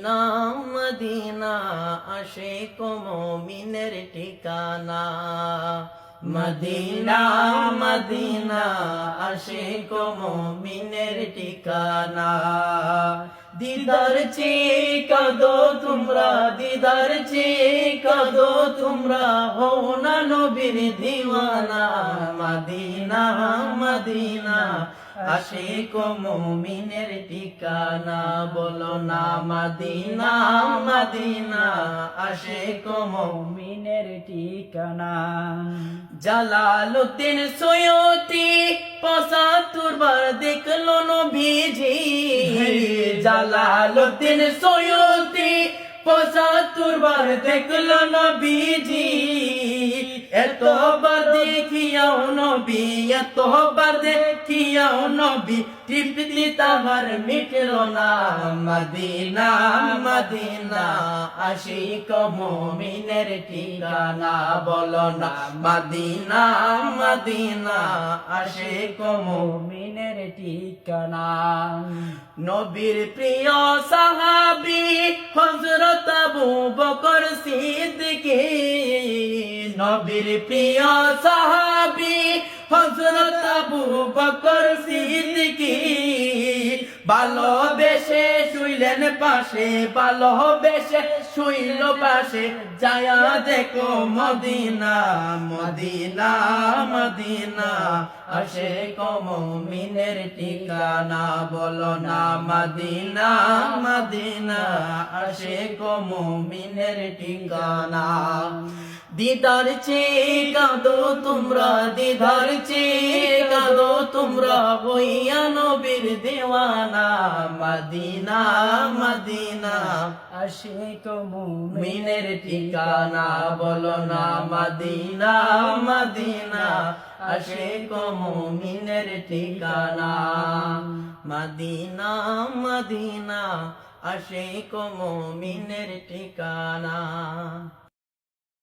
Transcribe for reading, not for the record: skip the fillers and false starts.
Medina Medina Ashiq মুমিনের ঠিকানা। Medina Medina Ashiq মুমিনের ঠিকানা। দিদার চেয়ে কাঁদো তোমরা, দিদার চেয়ে কাঁদো তোমরা, হও না নবীর দিওয়ানা। মদিনা মদিনা আশিক মুমিনের ঠিকানা। বলো না মদিনা মদিনা আশিক মুমিনের ঠিকানা। জালালউদ্দিন সৈয়দী ৭৫ বার দেখলো নবীজি। জালালউদ্দিন সৈয়দী ৭৫ বার দেখলো নবীজি। এতবার দেখিয়াও নবী, এতবার দেখিয়াও নবী, তৃপ্তি তাহার মিটলো না। মদিনা মদিনা আশিক মুমিনের ঠিকানা। বলো না মদিনা মদিনা আশিক মুমিনের ঠিকানা। নবীর প্রিয় সাহাবী হযরত আবু বকর সিদ্দিকী। নবীর প্রিয় সাহাবী হযরত আবু বকর সিদ্দিকী। ভালোবেসে শুইলেন পাশে, ভালোবেসে শুইল পাশে, যায়া দেখো মদিনা। মদিনা মদিনা আশিক মুমিনের ঠিকানা। বলো না মদিনা মদিনা আশিক মুমিনের ঠিকানা। দিদার চেয়ে কাঁদো তোমরা, দিদার চেয়ে কাঁদো তোমরা, হইয়া নবীর দিওয়ানা। মদিনা মদিনা আশিক মুমিনের ঠিকানা। বলো না মদিনা মদিনা আশিক মুমিনের ঠিকানা। মদিনা মদিনা আশিক মুমিনের ঠিকানা।